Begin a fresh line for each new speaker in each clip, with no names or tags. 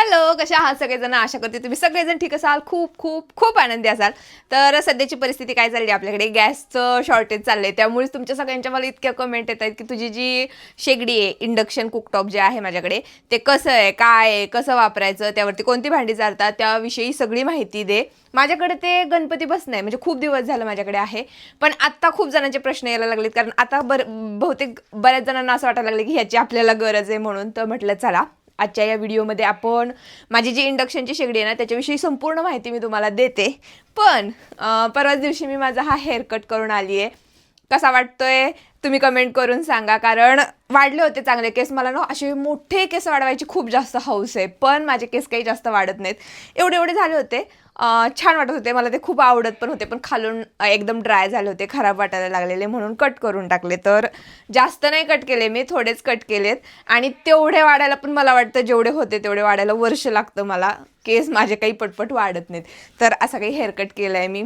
Hello, कशा आहात सगळेजण? आशा करते तुम्ही सगळेजण ठीक असाल, खूप खूप खूप आनंदी असाल. तर सध्याची परिस्थिती काय चालली आपल्याकडे, गॅसचं शॉर्टेज चाललंय. त्यामुळेच तुमच्या सगळ्यांच्या मला इतक्या कमेंट येत आहेत की तुझी जी शेगडी आहे, इंडक्शन कुकटॉप जे आहे माझ्याकडे, ते कसं आहे, काय आहे, कसं वापरायचं, त्यावरती कोणती भांडी चालतात, त्याविषयी सगळी माहिती दे. माझ्याकडे ते गणपती बसणं आहे, म्हणजे खूप दिवस झालं माझ्याकडे आहे. पण आत्ता खूप जणांचे प्रश्न यायला लागलेत, कारण आता बहुतेक बऱ्याच जणांना असं वाटायला लागलं की ह्याची आपल्याला गरज आहे. म्हणून तर म्हटलं चला आजच्या या व्हिडिओमध्ये आपण माझी जी इंडक्शनची शेगडी आहे ना त्याच्याविषयी संपूर्ण माहिती मी तुम्हाला देते. पण परवाच दिवशी मी माझा हा हेअरकट करून आली आहे. कसा वाटतोय तुम्ही कमेंट करून सांगा, कारण वाढले होते चांगले केस. मला ना असे मोठे केस वाढवायची खूप जास्त हौस आहे, पण माझे केस काही जास्त वाढत नाहीत. एवढे एवढे झाले होते, छान वाटत होते, मला ते खूप आवडत पण होते. पण खालून एकदम ड्राय झाले होते, खराब वाटायला लागलेले, म्हणून कट करून टाकले. तर जास्त नाही कट केले मी, थोडेच कट केलेत. आणि तेवढे वाढायला पण मला वाटतं जेवढे होते तेवढे वाढायला वर्ष लागतं मला. केस माझे काही पटपट वाढत नाहीत. तर असा काही हेअरकट केला आहे मी.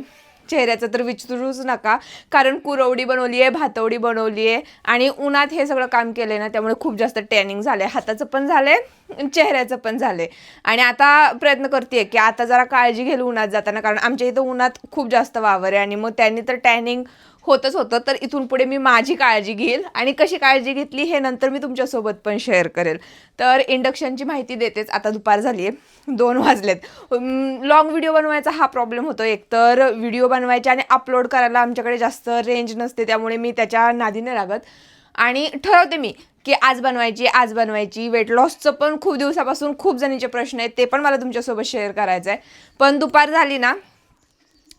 चेहऱ्याचं तर विचारूच नका, कारण कुरवडी बनवली आहे, भातवडी बनवली आहे आणि उन्हात हे सगळं काम केलं आहे ना, त्यामुळे खूप जास्त टॅनिंग झालं आहे. हाताचं पण झालं आहे, चेहऱ्याचं पण झालं आहे. आणि आता प्रयत्न करते की आता जरा काळजी घेईल उन्हात जाताना, कारण आमच्या इथं उन्हात खूप जास्त वावर आहे आणि मग त्यांनी तर टॅनिंग होतच होतं. तर इथून पुढे मी माझी काळजी घेईल, आणि कशी काळजी घेतली हे नंतर मी तुमच्यासोबत पण शेअर करेल. तर इंडक्शनची माहिती देतेच. आता दुपार झाली आहे, 2 वाजलेत. लॉंग व्हिडिओ बनवायचा हा प्रॉब्लेम होतो. एक तर व्हिडिओ बनवायचे आणि अपलोड करायला आमच्याकडे जास्त रेंज नसते, त्यामुळे मी त्याच्या नादी नाही लागत. आणि ठरवते मी की आज बनवायची. वेट लॉसचं पण खूप दिवसापासून खूप जणींचे प्रश्न आहेत, ते पण मला तुमच्यासोबत शेअर करायचं आहे. पण दुपार झाली ना,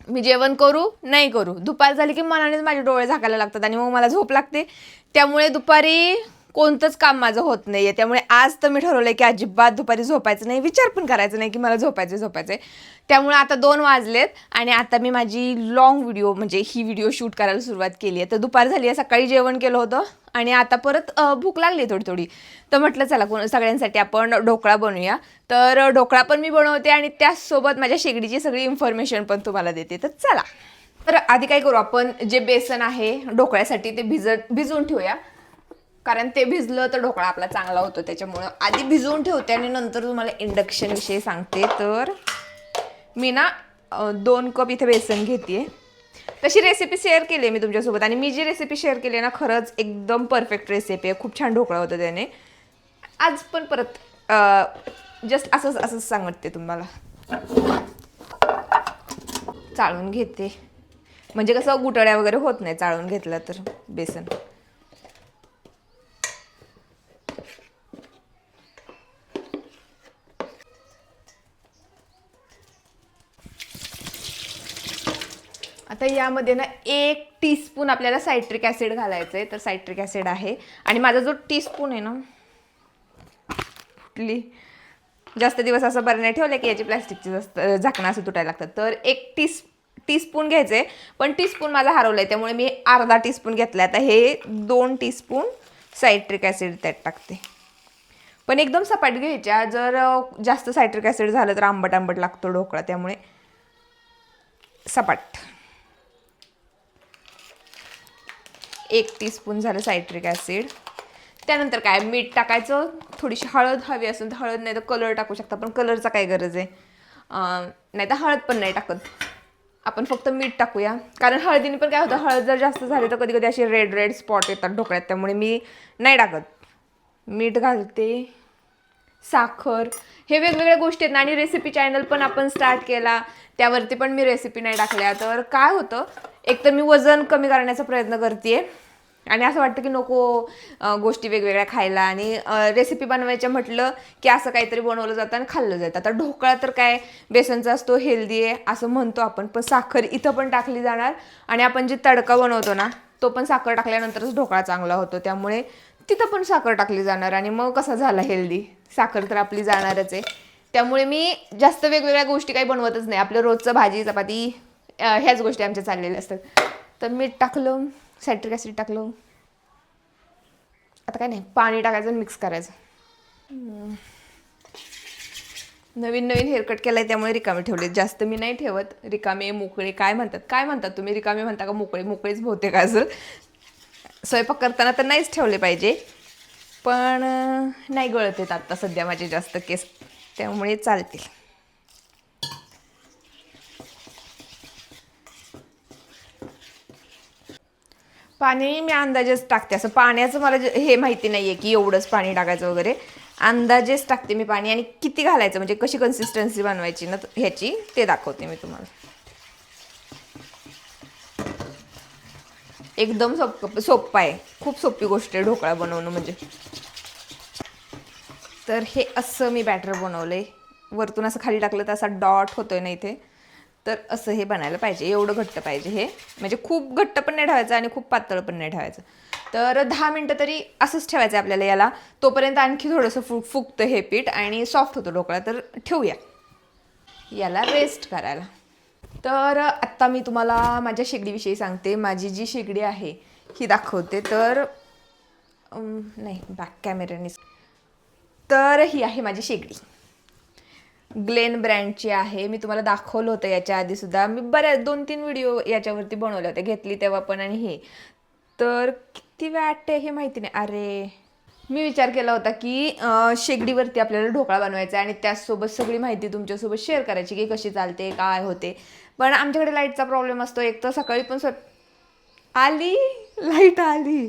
मी जेवण करू नाही करू, दुपार झाली की मनानेच माझे डोळे झाकायला लागतात आणि मग मला झोप लागते. त्यामुळे दुपारी कोणतंच काम माझं होत नाही आहे. त्यामुळे आज तर मी ठरवलं आहे की अजिबात दुपारी झोपायचं नाही, विचार पण करायचं नाही की मला झोपायचं. त्यामुळे आता 2 वाजलेत आणि आता मी माझी लॉंग व्हिडिओ, म्हणजे ही व्हिडिओ शूट करायला सुरुवात केली आहे. तर दुपार झाली आहे, सकाळी जेवण केलं होतं आणि आता परत भूक लागली थोडी थोडी. तर म्हटलं चला सगळ्यांसाठी आपण ढोकळा बनवूया. तर ढोकळा पण मी बनवते आणि त्याचसोबत माझ्या शेगडीची सगळी इन्फॉर्मेशन पण तुम्हाला देते. तर चला. तर आधी काय करू, आपण जे बेसन आहे ढोकळ्यासाठी ते भिजवून ठेवूया, कारण ते भिजलं तर ढोकळा आपला चांगला होतो. त्याच्यामुळं आधी भिजवून ठेवते आणि नंतर तुम्हाला इंडक्शन विषयी सांगते. तर मी ना 2 कप इथे बेसन घेते. तशी रेसिपी शेअर केली आहे मी तुमच्यासोबत, आणि मी जी रेसिपी शेअर केली आहे ना, खरंच एकदम परफेक्ट रेसिपी आहे. खूप छान ढोकळा होता त्याने. आज पण परत जस्ट असंच सांगते तुम्हाला. चाळून घेते, म्हणजे कसं गुटळ्या वगैरे होत नाही चाळून घेतलं तर बेसन. आता यामध्ये ना 1 टीस्पून आपल्याला सायट्रिक ॲसिड घालायचं आहे. तर सायट्रिक ॲसिड आहे, आणि माझा जो टीस्पून आहे ना, फुटली, जास्त दिवस असं बरं नाही ठेवलं की याची प्लॅस्टिकची जास्त झाकणं असं तुटायला लागतात. तर 1 टीस्पून घ्यायचं आहे, पण टीस्पून माझा हरवला आहे त्यामुळे मी अर्धा टीस्पून घेतला आहे. आता हे 2 टीस्पून सायट्रिक ॲसिड त्यात टाकते. पण एकदम सपाट घ्यायच्या, जर जास्त सायट्रिक ॲसिड झालं तर आंबट लागतो ढोकळा, त्यामुळे सपाट. 1 टीस्पून झालं सायट्रिक ॲसिड. त्यानंतर काय, मीठ टाकायचं, थोडीशी हळद हवी असेल तर हळद, नाही तर कलर टाकू शकता, पण कलरचा काय गरज आहे. नाही तर हळद पण नाही टाकत आपण, फक्त मीठ टाकूया. कारण हळदीने पण काय होतं, हळद जर जास्त झाली तर कधी कधी असे रेड स्पॉट येतात ढोकळ्यात, त्यामुळे मी नाही टाकत. मीठ घालते, साखर, हे वेगवेगळ्या गोष्टी आहेत ना. आणि रेसिपी चॅनल पण आपण स्टार्ट केला, त्यावरती पण मी रेसिपी नाही टाकल्या. तर काय होतं, एकतर मी वजन कमी करण्याचा प्रयत्न करते, आणि असं वाटतं की नको गोष्टी वेगवेगळ्या खायला, आणि रेसिपी बनवायच्या म्हटलं की असं काहीतरी बनवलं जातं आणि खाल्लं जातं. आता ढोकळा तर काय बेसनचा असतो, हेल्दी आहे असं म्हणतो आपण, पण साखर इथं पण टाकली जाणार. आणि आपण जे तडका बनवतो ना, तो पण साखर टाकल्यानंतरच ढोकळा चांगला होतो, त्यामुळे तिथं पण साखर टाकली जाणार. आणि मग कसा झाला हेल्दी, साखर तर आपली जाणारच आहे. त्यामुळे मी जास्त वेगवेगळ्या गोष्टी काही बनवतच नाही. आपलं रोजचं भाजी चपाती ह्याच गोष्टी आमच्या चाललेल्या असतात. तर मीठ टाकलं, सायट्रिक ॲसिड टाकलं, आता काय नाही, पाणी टाकायचं आणि मिक्स करायचं. नवीन हेअरकट केलाय त्यामुळे रिकामे ठेवले, जास्त मी नाही ठेवत. रिकामे मोकळे काय म्हणतात तुम्ही, रिकामे म्हणता का मोकळेच बहुतेक असेल. स्वयंपाक करताना तर नाहीच ठेवले पाहिजे, पण नाही गळत आहेत आत्ता सध्या माझे जास्त केस. त्यामुळे चालतील. पाणी मी अंदाजेच टाकते, असं पाण्याचं मला हे माहिती नाही आहे की एवढंच पाणी टाकायचं वगैरे. अंदाजेच टाकते मी पाणी, आणि किती घालायचं म्हणजे कशी कन्सिस्टन्सी बनवायची ना ह्याची ते दाखवते मी तुम्हाला. एकदम सोप्पा आहे, खूप सोपी गोष्ट आहे ढोकळा बनवणं म्हणजे. तर हे असं मी बॅटर बनवलंय, वरतून असं खाली टाकलं तर असा डॉट होतोय ना इथे. तर असं हे बनायला पाहिजे, एवढं घट्ट पाहिजे हे, म्हणजे खूप घट्ट पण नाही ठेवायचं आणि खूप पातळ पण नाही ठेवायचं. तर 10 मिनटं तरी असंच ठेवायचं आपल्याला याला. तोपर्यंत आणखी थोडंसं फुगतं हे पीठ आणि सॉफ्ट होतो ढोकळा. तर ठेवूया याला रेस्ट करायला. तर आत्ता मी तुम्हाला माझ्या शेगडीविषयी सांगते. माझी जी शेगडी आहे ही दाखवते. तर नाही, बॅक कॅमेऱ्याने. तर ही आहे माझी शेगडी, ग्लेन ब्रँडची आहे. मी तुम्हाला दाखवलं होतं याच्या आधीसुद्धा, मी बऱ्याच 2-3 व्हिडिओ याच्यावरती बनवले होते, घेतली तेव्हा पण आणि हे. तर किती वॅट आहे हे माहिती नाही. अरे, मी विचार केला होता की शेगडीवरती आपल्याला ढोकळा बनवायचा आणि त्याचसोबत सगळी माहिती तुमच्यासोबत शेअर करायची की कशी चालते, काय होते. पण आमच्याकडे लाईटचा प्रॉब्लेम असतो. एक तर सकाळी पण आली लाईट आली.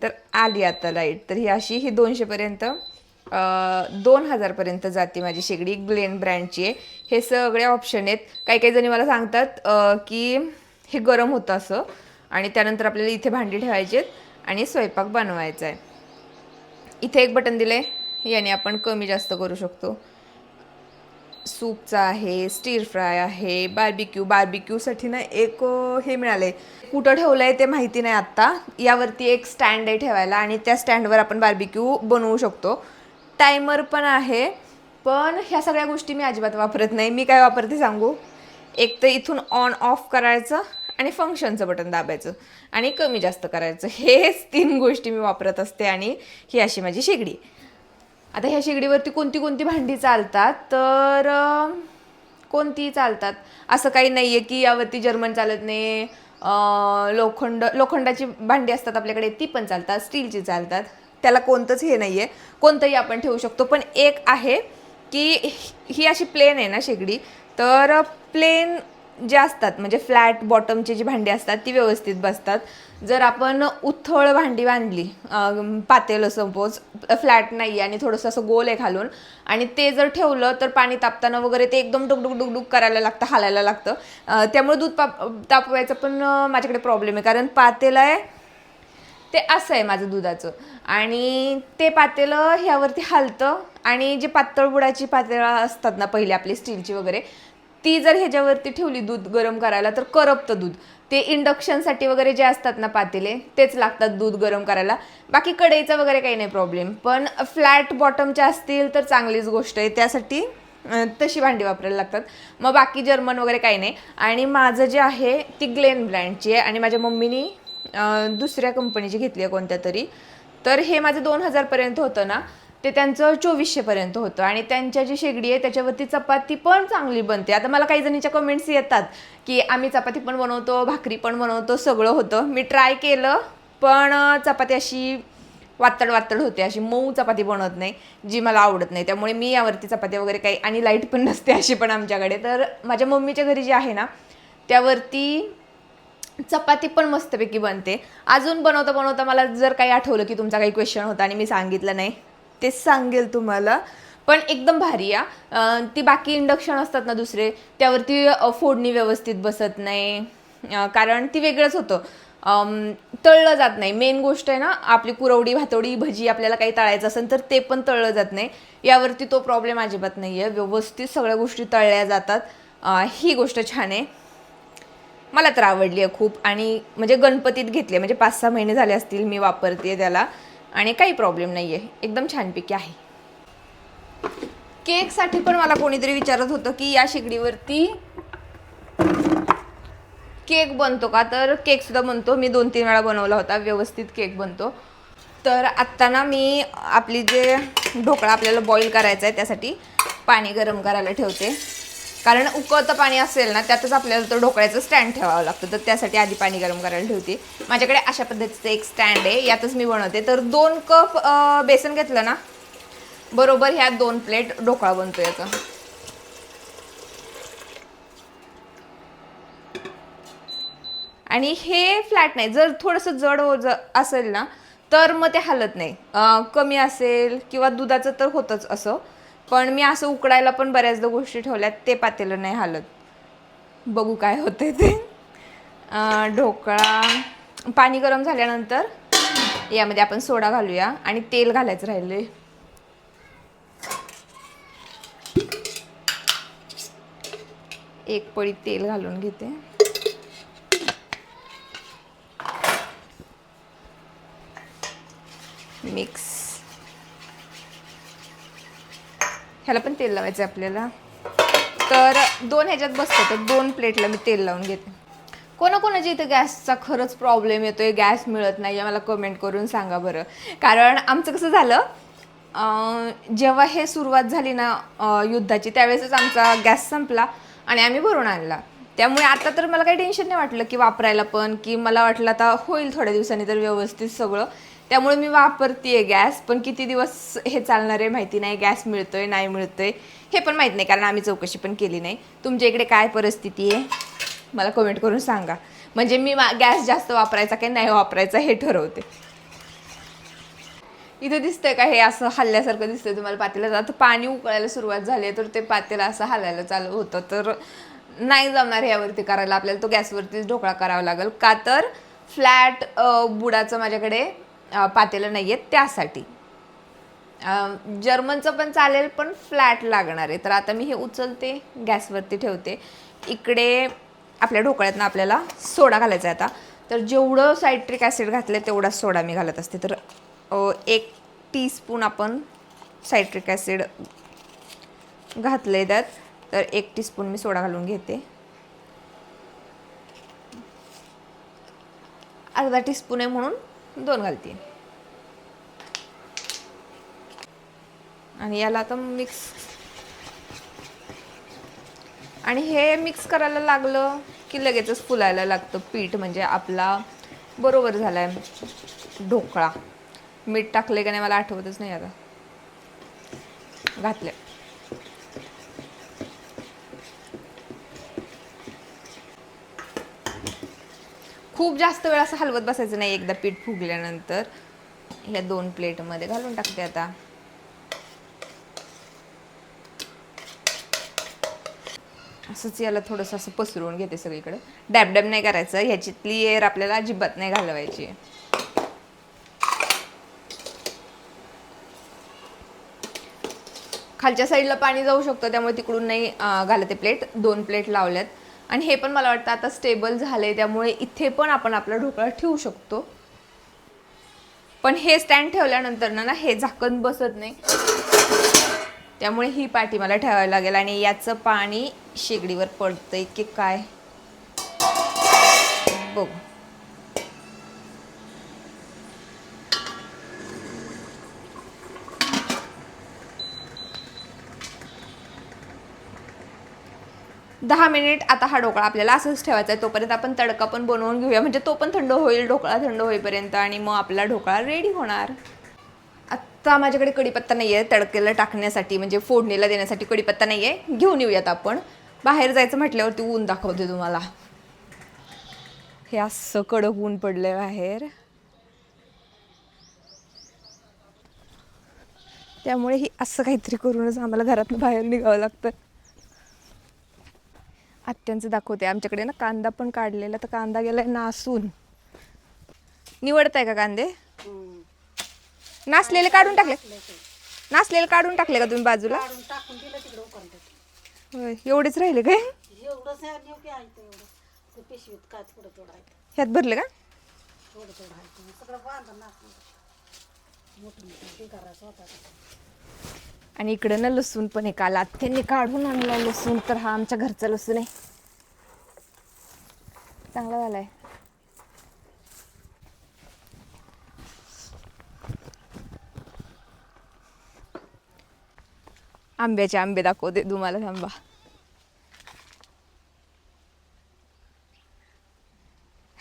तर आली आता लाईट. तर ही अशी, ही 200पर्यंत 2000पर्यंत जाते माझी शेगडी. ग्लेन ब्रँडची आहे. हे सगळे ऑप्शन आहेत. काही काही जणी मला सांगतात की हे गरम होतं असं, आणि त्यानंतर आपल्याला इथे भांडी ठेवायची आहेत आणि स्वयंपाक बनवायचा आहे. इथे एक बटन दिलं आहे, याने आपण कमी जास्त करू शकतो. सूपचा आहे, स्टीर फ्राय आहे, बार्बिक्यूसाठी ना एक हे मिळालंय, कुठं ठेवलं आहे ते माहिती नाही आत्ता. यावरती एक स्टँड आहे ठेवायला, आणि त्या स्टँडवर आपण बार्बिक्यू बनवू शकतो. टायमर पण आहे. पण ह्या सगळ्या गोष्टी मी अजिबात वापरत नाही. मी काय वापरते सांगू? एक तर इथून ऑन ऑफ करायचं आणि फंक्शनचं बटन दाबायचं आणि कमी जास्त करायचं. हेच 3 गोष्टी मी वापरत असते. आणि ही अशी माझी शेगडी. आता ह्या शेगडीवरती कोणती कोणती भांडी चालतात, तर कोणतीही चालतात, असं काही नाही आहे की यावरती जर्मन चालत नाही. लोखंडाची भांडी असतात आपल्याकडे, ती पण चालतात, स्टीलची चालतात. त्याला कोणतंच हे नाही आहे, कोणतंही आपण ठेवू शकतो. पण एक आहे की ही अशी प्लेन आहे ना शेगडी, तर प्लेन जे असतात म्हणजे फ्लॅट बॉटमची जी भांडी असतात ती व्यवस्थित बसतात. जर आपण उथळ भांडी बांधली, पातेलं सपोज फ्लॅट नाही आणि थोडंसं असं गोल आहे घालून, आणि ते जर ठेवलं तर पाणी तापताना वगैरे ते एकदम डुकडुक करायला लागतं, हालायला लागतं. त्यामुळे दूध तापवायचा पण माझ्याकडे प्रॉब्लेम आहे. कारण पातेलं आहे ते असं आहे माझं दुधाचं, आणि ते पातेलं ह्यावरती हालतं. आणि जे पातळ बुडाची पातेलं असतात ना पहिली आपली स्टीलची वगैरे, ती जर ह्याच्यावरती ठेवली दूध गरम करायला तर करपतं दूध. ते इंडक्शनसाठी वगैरे जे असतात ना पातेले, तेच लागतात दूध गरम करायला. बाकी कढईचा वगैरे काही नाही प्रॉब्लेम. पण फ्लॅट बॉटमच्या असतील तर चांगलीच गोष्ट आहे, त्यासाठी तशी भांडी वापरायला लागतात. मग बाकी जर्मन वगैरे काही नाही. आणि माझं जे आहे ती ग्लेन ब्रँडची आहे, आणि माझ्या मम्मीनी दुसऱ्या कंपनीची घेतली आहे कोणत्या तरी. तर हे माझं 2000पर्यंत होतं ना, ते त्यांचं 2400पर्यंत होतं. आणि त्यांच्या जी शेगडी आहे त्याच्यावरती चपाती पण चांगली बनते. आता मला काही जणीच्या कमेंट्स येतात की आम्ही चपाती पण बनवतो, भाकरी पण बनवतो, सगळं होतं. मी ट्राय केलं, पण चपाती अशी वातड होते, अशी मऊ चपाती बनवत नाही, जी मला आवडत नाही. त्यामुळे मी यावरती चपाती वगैरे काही, आणि लाईट पण नसते अशी पण आमच्याकडे. तर माझ्या मम्मीच्या घरी जे आहे ना त्यावरती चपाती पण मस्तपैकी बनते. अजून बनवता मला जर काही आठवलं की तुमचा काही क्वेश्चन होता आणि मी सांगितलं नाही, ते सांगेल तुम्हाला. पण एकदम भारी आहे. ती बाकी इंडक्शन असतात ना दुसरे, त्यावरती फोडणी व्यवस्थित बसत नाही, कारण ती वेगळंच होतं, तळलं जात नाही. मेन गोष्ट आहे ना, आपली कुरवडी, भातवडी, भजी आपल्याला काही तळायचं असेल तर ते पण तळलं जात नाही. यावरती तो प्रॉब्लेम अजिबात नाही आहे, व्यवस्थित सगळ्या गोष्टी तळल्या जातात. ही गोष्ट छान आहे, मला तर आवडली आहे खूप. आणि म्हणजे गणपतीत घेतले, म्हणजे 5-6 महिने झाले असतील मी वापरते त्याला, आणि काही प्रॉब्लेम नाही आहे, एकदम छानपैकी आहे. केकसाठी पण मला कोणीतरी विचारत होतं की या शेगडीवरती केक बनतो का, तर केकसुद्धा बनतो. मी 2-3 वेळा बनवला होता, व्यवस्थित केक बनतो. तर आत्ता ना मी आपली जे ढोकळा आपल्याला बॉईल करायचा आहे त्यासाठी पाणी गरम करायला ठेवते. कारण उकळतं पाणी असेल ना त्यातच आपल्याला तो ढोकळ्याचं स्टँड ठेवावं लागतं, तर त्यासाठी आधी पाणी गरम करायला ठेवते. माझ्याकडे अशा पद्धतीचं एक स्टँड आहे, यातच मी बनवते. तर 2 कप बेसन घेतलं ना बरोबर ह्या 2 प्लेट ढोकळा बनतो याचा. आणि हे फ्लॅट नाही, जर थोडंसं जड असेल ना तर मग ते हलत नाही. कमी असेल किंवा दुधाचं तर होतंच असं, पण मी असं उकडायला पण बऱ्याचदा गोष्टी ठेवल्यात, ते पातेलं नाही हलत. बघू काय होतंय ते. ढोकळा पाणी गरम झाल्यानंतर यामध्ये आपण सोडा घालूया आणि तेल घालायचं राहिले. एक पळी तेल घालून घेते. मिक्स. ह्याला पण तेल लावायचं आपल्याला. तर 2 ह्याच्यात बसतं, तर 2 प्लेटला मी तेल लावून घेते. कोणाकोणाच्या इथे गॅसचा खरंच प्रॉब्लेम येतोय, गॅस मिळत नाही, मला कमेंट करून सांगा बरं. कारण आमचं कसं झालं, जेव्हा हे सुरुवात झाली ना युद्धाची, त्यावेळेसच आमचा गॅस संपला आणि आम्ही भरून आणला. त्यामुळे आता तर मला काही टेन्शन नाही वाटलं की वापरायला पण, की मला वाटलं आता होईल थोड्या दिवसांनी तर व्यवस्थित सगळं. त्यामुळे मी वापरते गॅस. पण किती दिवस हे चालणार आहे माहिती नाही. गॅस मिळतोय नाही मिळतोय हे पण माहीत नाही, कारण आम्ही चौकशी पण केली नाही. तुमच्या इकडे काय परिस्थिती आहे मला कमेंट करून सांगा, म्हणजे मी गॅस जास्त वापरायचा की नाही वापरायचा हे ठरवते. इथे दिसतंय का, हे असं हल्ल्यासारखं दिसतंय तुम्हाला पातेलं. आता पाणी उकळायला सुरुवात झाली आहे, तर ते पातेलं असं हलायला चालू होतं. तर नाही जमणार यावरती करायला, आपल्याला तो गॅसवरतीच ढोकळा करावा लागेल. का तर फ्लॅट बुडाचं माझ्याकडे पातेलं नाही आहेत, त्यासाठी. जर्मनचं पण चालेल, पण फ्लॅट लागणार आहे. तर आता मी हे उचलते, गॅसवरती ठेवते. इकडे आपल्या ढोकळ्यातनं आपल्याला सोडा घालायचा आहे आता. तर जेवढं सायट्रिक ॲसिड घातलं तेवढाच सोडा मी घालत असते. तर 1 टीस्पून आपण सायट्रिक ॲसिड घातले त्यात, तर 1 टीस्पून मी सोडा घालून घेते. अर्धा टीस्पून आहे म्हणून 2 घालते. आणि याला आता मिक्स. आणि हे मिक्स करायला लागलं की लगेचच फुलायला लागतं पीठ, म्हणजे आपला बरोबर झाला आहे ढोकळा. मीठ टाकले का नाही मला आठवतच नाही आता. घातले. खूप जास्त वेळ असं हलवत बसायचं नाही. एकदा पीठ फुगल्यानंतर ह्या 2 प्लेटमध्ये घालून टाकते आता. असंच याला थोडंसं असं पसरवून घेते सगळीकडे. डॅब डॅब नाही करायचं, ह्याच्यातली एअर आपल्याला अजिबात नाही घालवायची. खालच्या साईडला पाणी जाऊ शकतं, त्यामुळे तिकडून नाही घालते प्लेट. 2 प्लेट लावल्यात. आणि हे पण मला वाटतं आता स्टेबल झालंय, त्यामुळे इथे पण आपण आपला ढोकळा ठेवू शकतो. पण हे स्टँड ठेवल्यानंतर ना हे झाकण बसत नाही, त्यामुळे ही पाटी मला ठेवायला लागेल. आणि याचं पाणी शेगडीवर पडतंय की काय बघू. दहा मिनिट आता हा ढोकळा आपल्याला असंच ठेवायचा आहे. तोपर्यंत आपण तडका पण बनवून घेऊया, म्हणजे तो पण थंड होईल ढोकळा थंड होईपर्यंत, आणि मग आपला ढोकळा रेडी होणार. आत्ता माझ्याकडे कढीपत्ता नाही आहे तडकेला टाकण्यासाठी, म्हणजे फोडणीला देण्यासाठी कढीपत्ता नाही आहे. घेऊन येऊयात आपण. बाहेर जायचं म्हटल्यावरती ऊन दाखवते तुम्हाला. हे असं कडक ऊन पडलंय बाहेर, त्यामुळे ही असं काहीतरी करूनच आम्हाला घरातून बाहेर निघावं लागतं. आत्यांचं दाखवते. आमच्याकडे ना कांदा पण काढलेला, तर कांदा गेलाय नासून. निवडताय का कांदे? नासलेले काढून टाकले. नासलेले काढून टाकले का तुम्ही बाजूला? होय, एवढेच राहिले काय? ह्यात भरले का? आणि इकडं ना लसूण पण आहे. काल आत्यांनी काढून आणला लसूण, तर हा आमच्या घरचा लसूण आहे. चांगला झालाय. आंब्याचे आंबे दाखवते तुम्हाला, थांबा.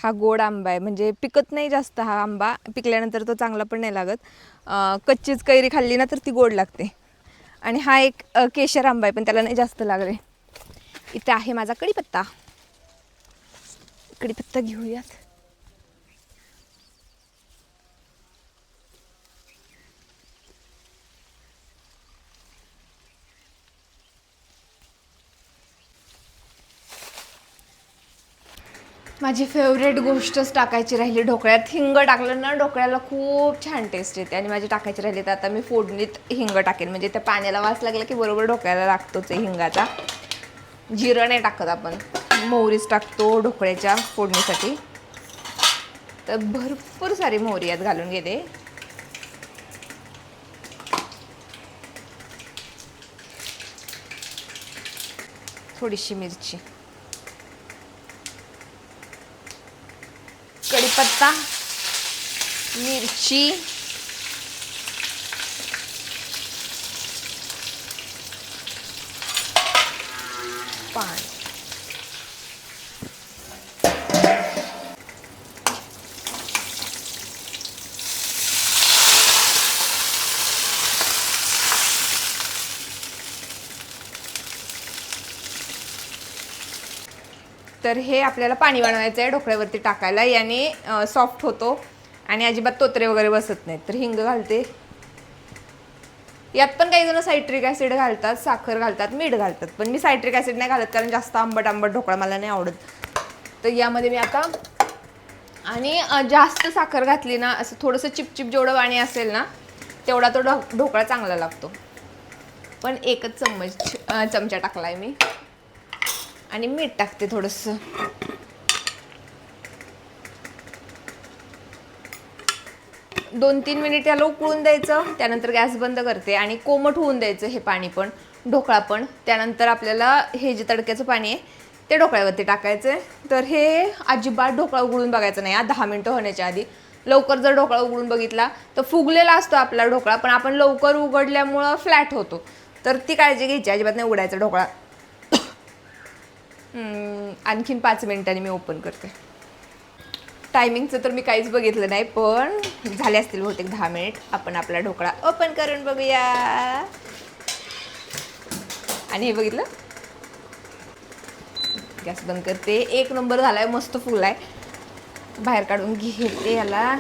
हा गोड आंबा आहे, म्हणजे पिकत नाही जास्त हा आंबा, पिकल्यानंतर तो चांगला पण नाही लागत. कच्चीच कैरी खाल्ली ना तर ती गोड लागते. आणि हा एक केशर आंबा आहे, पण त्याला नाही जास्त लागले. इथे आहे माझा कढीपत्ता. कढीपत्ता घेऊयात. माझी फेवरेट गोष्टच टाकायची राहिली ढोकळ्यात. हिंग टाकलं ना ढोकळ्याला खूप छान टेस्ट येते. आणि माझी टाकायची राहिली तर आता मी फोडणीत हिंग टाकेन, म्हणजे त्या पाण्याला वास लागला की बरोबर ढोकळ्याला लागतोच आहे हिंगाचा. जिरं नाही टाकत आपण, मोहरीच टाकतो ढोकळ्याच्या फोडणीसाठी. तर भरपूर सारी मोहरी यात घालून घेते. थोडीशी मिरची, कढीपत्ता, मिरची, पाणी. तर हे आपल्याला पाणी बनवायचं आहे ढोकळ्यावरती टाकायला, याने सॉफ्ट होतो आणि अजिबात तोतरे वगैरे बसत नाहीत. तर हिंग घालते. यात पण काही जण सायट्रिक ॲसिड घालतात, साखर घालतात, मीठ घालतात, पण मी सायट्रिक ॲसिड नाही घालत कारण जास्त आंबट आंबट ढोकळा मला नाही आवडत. तर यामध्ये मी आता, आणि जास्त साखर घातली ना असं थोडंसं चिपचिप जेवढं पाणी असेल ना तेवढा तो ढोकळा चांगला लागतो. पण एकच चमचा टाकलाय मी. आणि मीठ टाकते थोडंसं. दोन 3 मिनिट याला उकळून द्यायचं. त्यानंतर गॅस बंद करते आणि कोमट होऊन द्यायचं हे पाणी पण, ढोकळा पण. त्यानंतर आपल्याला हे जे तडक्याचं पाणी आहे ते ढोकळ्यावरती टाकायचं आहे. तर हे अजिबात ढोकळा उघडून बघायचं नाही 10 मिनटं होण्याच्या आधी. लवकर जर ढोकळा उघडून बघितला तर फुगलेला असतो आपला ढोकळा, पण आपण लवकर उघडल्यामुळं फ्लॅट होतो. तर ती काळजी घ्यायची, अजिबात नाही उघडायचा ढोकळा. आणखीन 5 मिनिटांनी मी ओपन करते. टायमिंगचं तर मी काहीच बघितलं नाही, पण झाले असतील बहुतेक 10 मिनिट. आपण आपला ढोकळा ओपन करून बघूया. आणि हे बघितलं, गॅस बंद करते. एक नंबर झालाय, मस्त फुगलाय. बाहेर काढून घेते याला.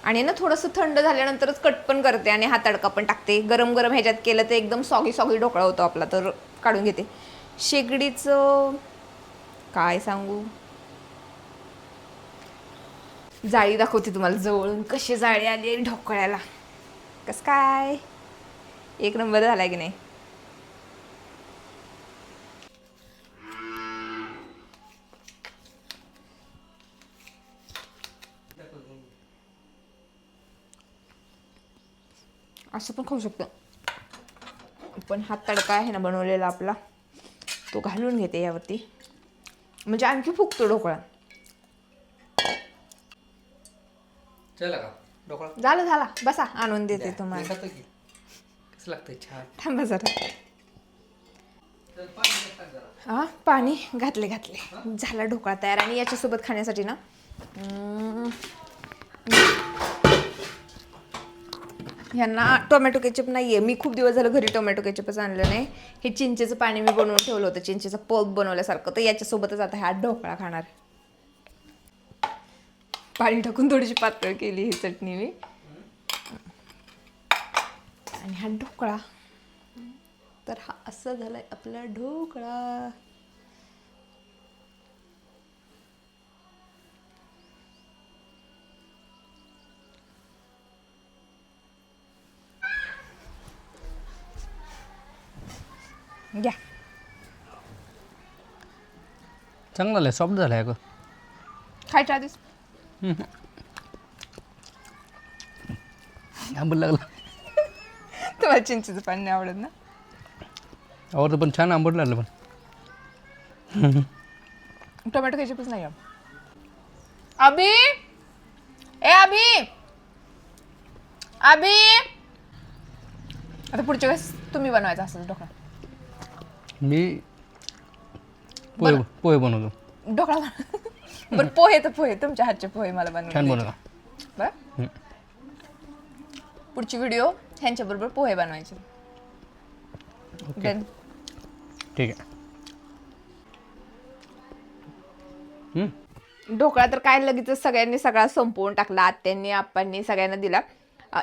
आणि ना थोडंसं थंड झाल्यानंतरच कट पण करते आणि हा तडका पण टाकते. गरम गरम ह्याच्यात केलं तर एकदम सॉगी सॉगी ढोकळा होतो आपला. तर काढून घेते. शेगडीचं काय सांगू, जाळी दाखवते तुम्हाला जवळून, कशी जाळी आली ढोकळ्याला. कसं काय, एक नंबर झालाय की नाही. असं पण खाऊ शकतो, पण हा तडका आहे ना बनवलेला आपला, तो घालून घेते यावरती, म्हणजे आणखी फुगतो ढोकळा. झाला बसा, आणून देते तुम्हाला.
कसं लागतंय छान.
थांबा जरा. पाणी घातले. झाला ढोकळा तयार. आणि याच्यासोबत खाण्यासाठी ना यांना टोमॅटो केचप नाही आहे. मी खूप दिवस झालं घरी टोमॅटो केचपच आणलं नाही. हे चिंचेचं पाणी मी बनवून ठेवलं होतं, चिंचेचं पल्प बनवल्यासारखं. तर याच्यासोबतच आता हा ढोकळा खाणार. पाणी टाकून थोडीशी पातळ केली ही चटणी मी. आणि हा ढोकळा. तर हा असं झालाय आपला ढोकळा. घ्या.
चांगला झालाय, सॉफ्ट झालाय ग.
खायच्या आधीच
आंबट लागला.
तुम्हाला चिंचेचं पाणी नाही आवडत ना.
आवडतं, पण छान आंबट लागलं. पण
टोमॅटो केचपच नाही. अभि, ए अभि, आता पुढच्या वेळेस तुम्ही बनवायचा असेल ढोकळा.
मी पोहे पोहे बनवतो.
ढोकळा बरं पोहे तर पोहे तुमच्या हातचे पोहे मला
छान
बनवून
बनवतो.
बरं पुढची व्हिडिओ ह्यांच्याबरोबर पोहे बनवायचे. Done.
ठीक आहे.
ढोकळा तर काय लगेच सगळ्यांनी सगळा संपवून टाकला. आत्यांनी आप्पांनी सगळ्यांना दिला.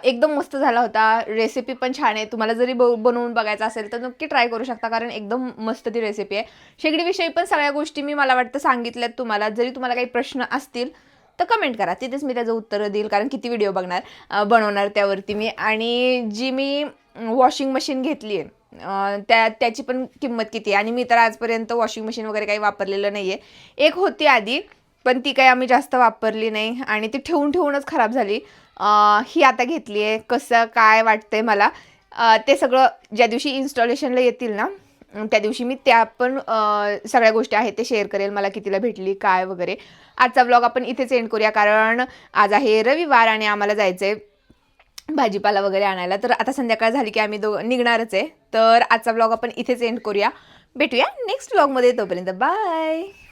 एकदम मस्त झाला होता. रेसिपी पण छान आहे. तुम्हाला जरी बनवून बघायचं असेल तर नक्की ट्राय करू शकता, कारण एकदम मस्त ती रेसिपी आहे. शेगडीविषयी पण सगळ्या गोष्टी मी मला वाटतं सांगितल्यात तुम्हाला. जरी तुम्हाला काही प्रश्न असतील तर कमेंट करा, तिथेच मी त्याचं उत्तर देईल, कारण किती व्हिडिओ बनवणार त्यावरती मी. आणि जी मी वॉशिंग मशीन घेतली आहे त्याची पण किंमत किती आहे. आणि मी तर आजपर्यंत वॉशिंग मशीन वगैरे काही वापरलेलं नाही आहे. एक होती आधी, पण ती काही आम्ही जास्त वापरली नाही आणि ती ठेवूनच खराब झाली. ही आता घेतली आहे. कसं काय वाटतंय मला ते सगळं ज्या दिवशी इन्स्टॉलेशनला येतील ना त्या दिवशी मी त्या पण सगळ्या गोष्टी आहेत ते शेअर करेल, मला कितीला भेटली काय वगैरे. आजचा व्लॉग आपण इथेच एंड करूया, कारण आज आहे रविवार आणि आम्हाला जायचं आहे भाजीपाला वगैरे आणायला. तर आता संध्याकाळ झाली की आम्ही निघणारच आहे. तर आजचा व्लॉग आपण इथेच एंड करूया. भेटूया नेक्स्ट व्लॉगमध्ये. तोपर्यंत बाय.